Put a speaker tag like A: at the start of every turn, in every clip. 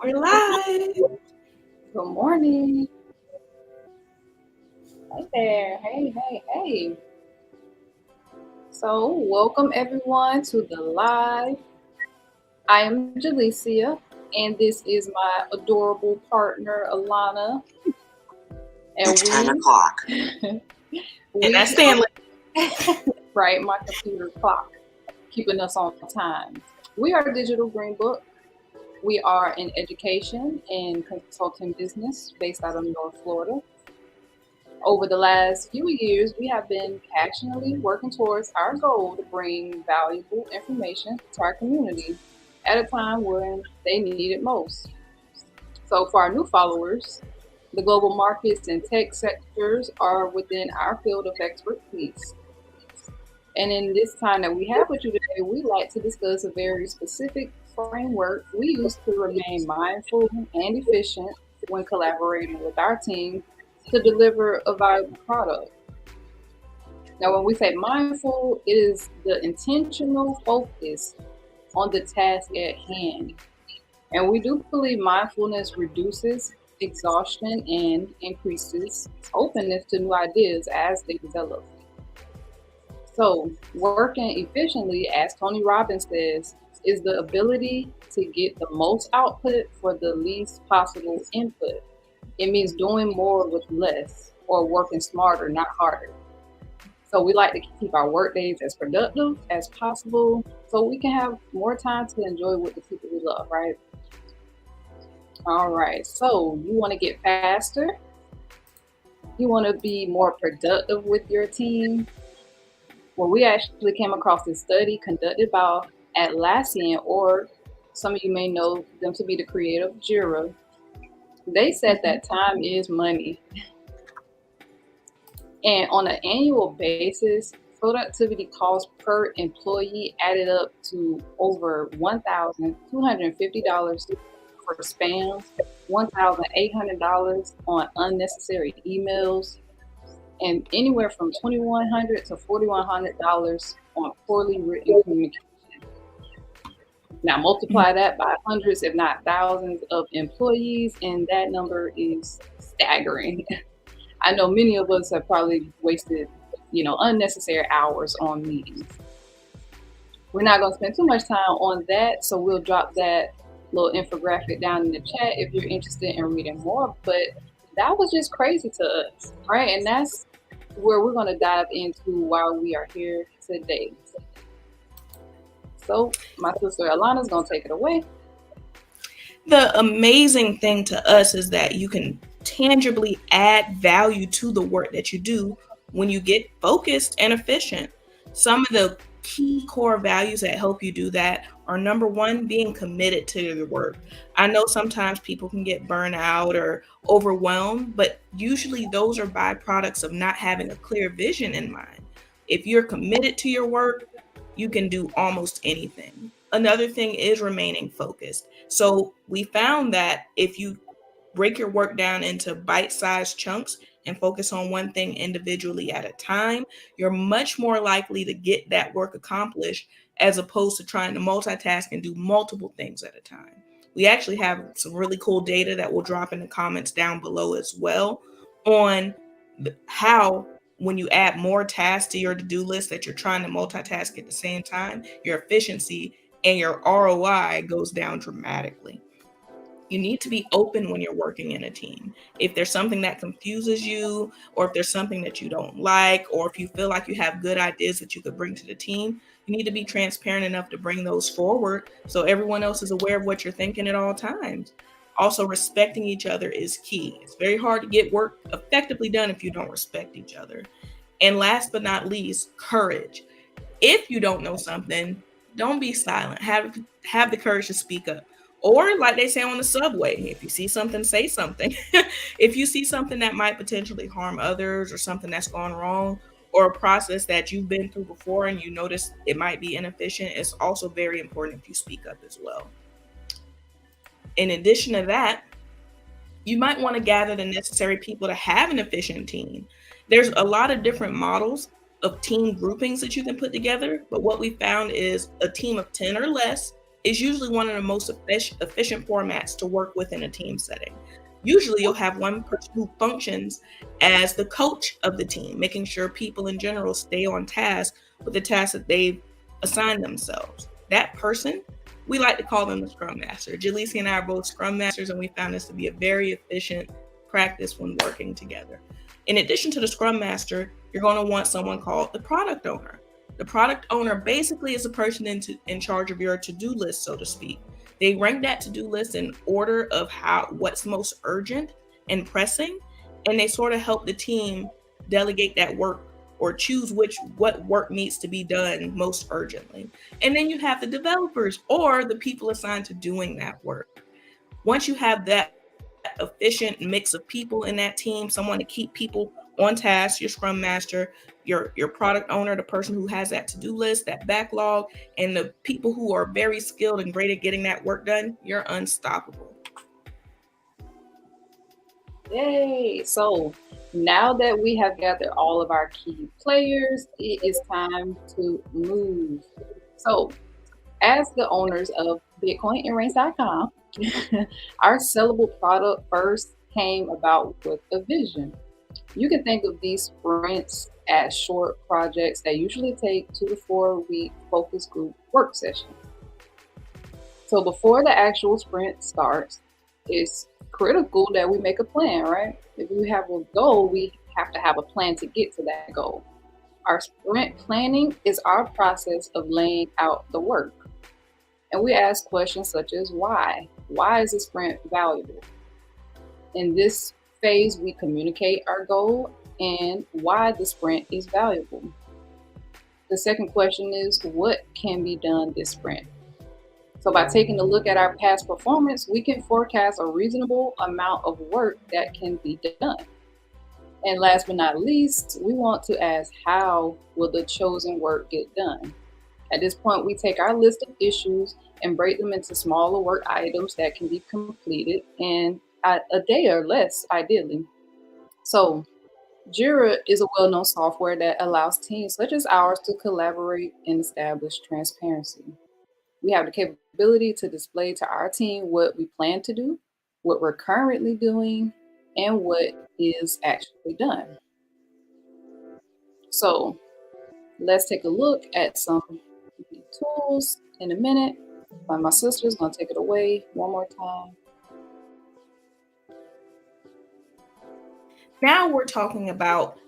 A: We're live.
B: Good morning. Hey there. Hey. So, welcome everyone to the live. I am Jalicia, and this is my adorable partner, Alana. And
C: It's 10 o'clock.
A: And
B: we
A: that's Stanley.
B: right, my computer clock, keeping us on time. We are Digital Green Book. We are an education and consulting business based out of North Florida. Over the last few years, we have been passionately working towards our goal to bring valuable information to our community at a time when they need it most. So, for our new followers, the global markets and tech sectors are within our field of expertise. And in this time that we have with you today, we like to discuss a very specific framework we use to remain mindful and efficient when collaborating with our team to deliver a valuable product. Now, when we say mindful, it is the intentional focus on the task at hand. And we do believe mindfulness reduces exhaustion and increases openness to new ideas as they develop. So, working efficiently, as Tony Robbins says, is the ability to get the most output for the least possible input. It means doing more with less or working smarter, not harder. So we like to keep our work days as productive as possible so we can have more time to enjoy with the people we love, right? All right. So you want to get faster, you want to be more productive with your team. Well, we actually came across this study conducted by Atlassian, or some of you may know them to be the creator of Jira. They said that time is money. And on an annual basis, productivity costs per employee added up to over $1,250 for spam, $1,800 on unnecessary emails, and anywhere from $2,100 to $4,100 on poorly written communication. Now multiply that by hundreds, if not thousands, of employees, and that number is staggering. I know many of us have probably wasted, unnecessary hours on meetings. We're not going to spend too much time on that, so we'll drop that little infographic down in the chat if you're interested in reading more. But that was just crazy to us, right? And that's where we're going to dive into while we are here today. So my sister Alana's going to take it away.
A: The amazing thing to us is that you can tangibly add value to the work that you do when you get focused and efficient. Some of the key core values that help you do that are, number one, being committed to your work. I know sometimes people can get burnt out or overwhelmed, but usually those are byproducts of not having a clear vision in mind. If you're committed to your work, you can do almost anything. Another thing is remaining focused. So we found that if you break your work down into bite-sized chunks and focus on one thing individually at a time, you're much more likely to get that work accomplished as opposed to trying to multitask and do multiple things at a time. We actually have some really cool data that we'll drop in the comments down below as well on how when you add more tasks to your to-do list that you're trying to multitask at the same time, your efficiency and your ROI goes down dramatically. You need to be open when you're working in a team. If there's something that confuses you, or if there's something that you don't like, or if you feel like you have good ideas that you could bring to the team, you need to be transparent enough to bring those forward so everyone else is aware of what you're thinking at all times. Also, respecting each other is key. It's very hard to get work effectively done if you don't respect each other. And last but not least, courage. If you don't know something, don't be silent. Have the courage to speak up. Or like they say on the subway, if you see something, say something. If you see something that might potentially harm others or something that's gone wrong or a process that you've been through before and you notice it might be inefficient, it's also very important if you speak up as well. In addition to that, you might want to gather the necessary people to have an efficient team. There's a lot of different models of team groupings that you can put together, but what we found is a team of 10 or less is usually one of the most efficient formats to work with in a team setting. Usually you'll have one person who functions as the coach of the team, making sure people in general stay on task with the tasks that they've assigned themselves. That person, we like to call them the Scrum Master. Jaleesi and I are both Scrum Masters, and we found this to be a very efficient practice when working together. In addition to the Scrum Master, you're going to want someone called the Product Owner. The Product Owner basically is a person in charge of your to-do list, so to speak. They rank that to-do list in order of what's most urgent and pressing, and they sort of help the team delegate that work or choose what work needs to be done most urgently. And then you have the developers or the people assigned to doing that work. Once you have that efficient mix of people in that team, someone to keep people on task, your Scrum Master, your product owner, the person who has that to-do list, that backlog, and the people who are very skilled and great at getting that work done, you're unstoppable.
B: Yay! So now that we have gathered all of our key players, it is time to move. So, as the owners of BitcoinandRace.com, our sellable product first came about with a vision. You can think of these sprints as short projects that usually take 2 to 4 week focus group work sessions. So before the actual sprint starts, it's critical that we make a plan, right? If we have a goal, we have to have a plan to get to that goal. Our sprint planning is our process of laying out the work. And we ask questions such as why? Why is a sprint valuable? In this phase, we communicate our goal and why the sprint is valuable. The second question is what can be done this sprint? So by taking a look at our past performance, we can forecast a reasonable amount of work that can be done. And last but not least, we want to ask how will the chosen work get done? At this point, we take our list of issues and break them into smaller work items that can be completed in a day or less, ideally. So Jira is a well-known software that allows teams such as ours to collaborate and establish transparency. We have the capability to display to our team what we plan to do, what we're currently doing, and what is actually done. So let's take a look at some tools in a minute. My sister's going to take it away one more time.
A: Now we're talking about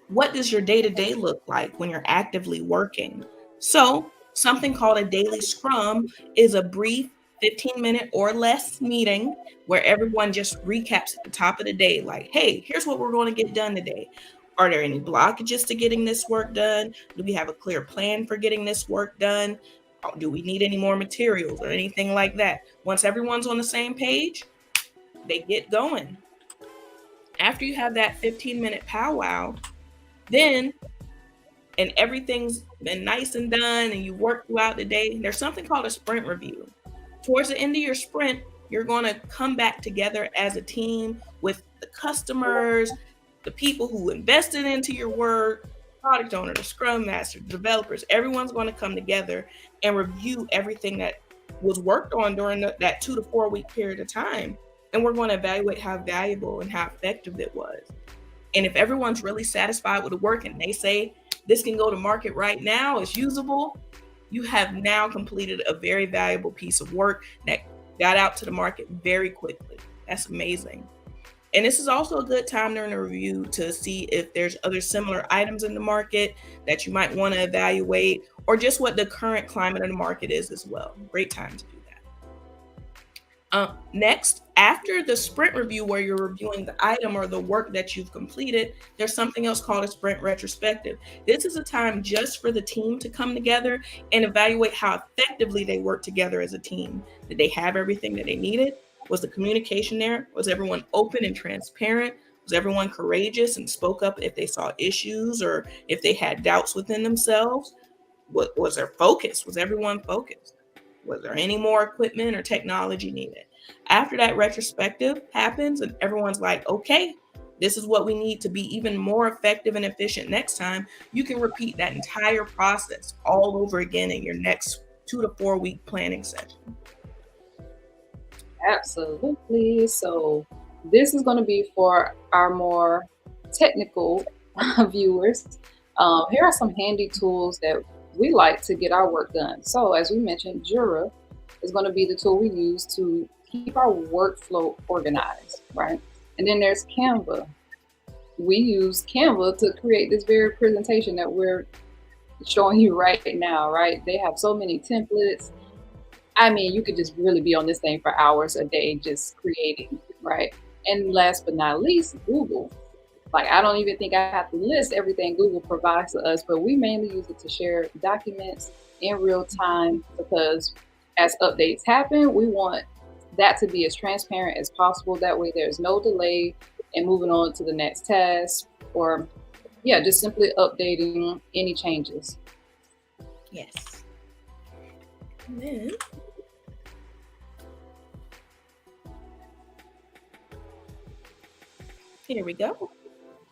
A: what does your day-to-day look like when you're actively working. So something called a daily scrum is a brief 15-minute or less meeting where everyone just recaps at the top of the day, like, hey, here's what we're going to get done today. Are there any blockages to getting this work done? Do we have a clear plan for getting this work done? Do we need any more materials or anything like that? Once everyone's on the same page, they get going. After you have that 15-minute powwow, then, and everything's been nice and done and you work throughout the day, there's something called a sprint review. Towards the end of your sprint, you're going to come back together as a team with the customers, the people who invested into your work, product owner, the scrum master, the developers. Everyone's going to come together and review everything that was worked on during that 2 to 4 week period of time. And we're going to evaluate how valuable and how effective it was. And if everyone's really satisfied with the work and they say this can go to market right now, it's usable, you have now completed a very valuable piece of work that got out to the market very quickly. That's amazing. And this is also a good time during the review to see if there's other similar items in the market that you might want to evaluate, or just what the current climate of the market is as well. Great time to do that. Next, after the sprint review where you're reviewing the item or the work that you've completed, there's something else called a sprint retrospective. This is a time just for the team to come together and evaluate how effectively they work together as a team. Did they have everything that they needed? Was the communication there? Was everyone open and transparent? Was everyone courageous and spoke up if they saw issues or if they had doubts within themselves? What was their focus? Was everyone focused? Was there any more equipment or technology needed? After that retrospective happens and everyone's like, okay, this is what we need to be even more effective and efficient next time, you can repeat that entire process all over again in your next 2 to 4 week planning session.
B: Absolutely. So this is going to be for our more technical viewers. Here are some handy tools that we like to get our work done. So as we mentioned, Jira is going to be the tool we use to keep our workflow organized, right? And then there's Canva. We use Canva to create this very presentation that we're showing you right now, right? They have so many templates. I mean, you could just really be on this thing for hours a day just creating, right? And last but not least, Google. Like, I don't even think I have to list everything Google provides to us, but we mainly use it to share documents in real time because as updates happen, we want that to be as transparent as possible. That way, there's no delay in moving on to the next task or, yeah, just simply updating any changes.
A: Yes. And then here we go.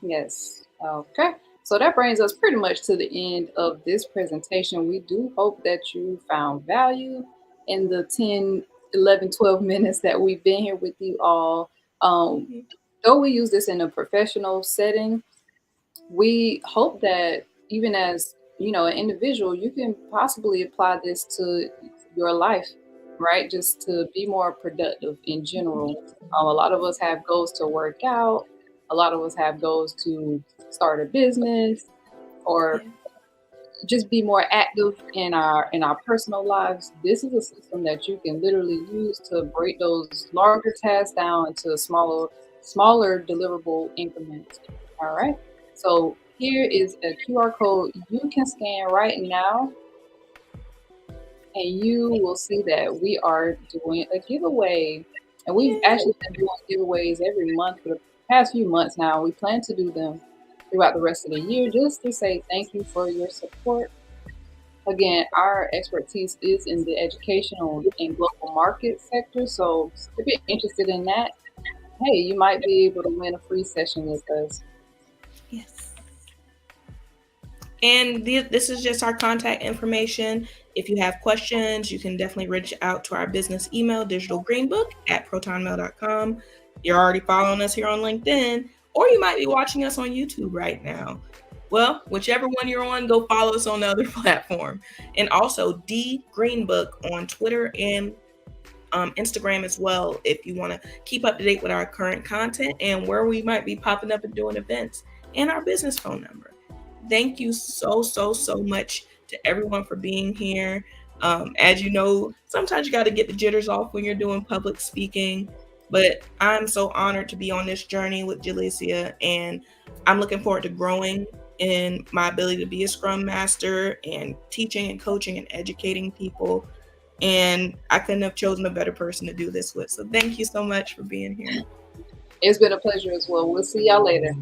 B: Yes. Okay. So that brings us pretty much to the end of this presentation. We do hope that you found value in the 10, 11, 12 minutes that we've been here with you all. Though we use this in a professional setting, we hope that even as an individual, you can possibly apply this to your life, right? Just to be more productive in general. A lot of us have goals to work out. A lot of us have goals to start a business or just be more active in our personal lives. This is a system that you can literally use to break those larger tasks down into smaller deliverable increments. All right. So here is a QR code you can scan right now, and you will see that we are doing a giveaway. And we've actually been doing giveaways every month for the past few months now. We plan to do them throughout the rest of the year just to say thank you for your support. Again, our expertise is in the educational and global market sector. So if you're interested in that, hey, you might be able to win a free session with us.
A: Yes. And this is just our contact information. If you have questions, you can definitely reach out to our business email, digitalgreenbook@protonmail.com. You're already following us here on LinkedIn, or you might be watching us on YouTube right now. Well, whichever one you're on, go follow us on the other platform. And also D Greenbook on Twitter and Instagram as well, if you want to keep up to date with our current content and where we might be popping up and doing events, and our business phone number. Thank you so much to everyone for being here. As you know, sometimes you got to get the jitters off when you're doing public speaking, but I'm so honored to be on this journey with Jalicia, and I'm looking forward to growing in my ability to be a Scrum Master and teaching and coaching and educating people. And I couldn't have chosen a better person to do this with. So thank you so much for being here.
B: It's been a pleasure as well. We'll see y'all later.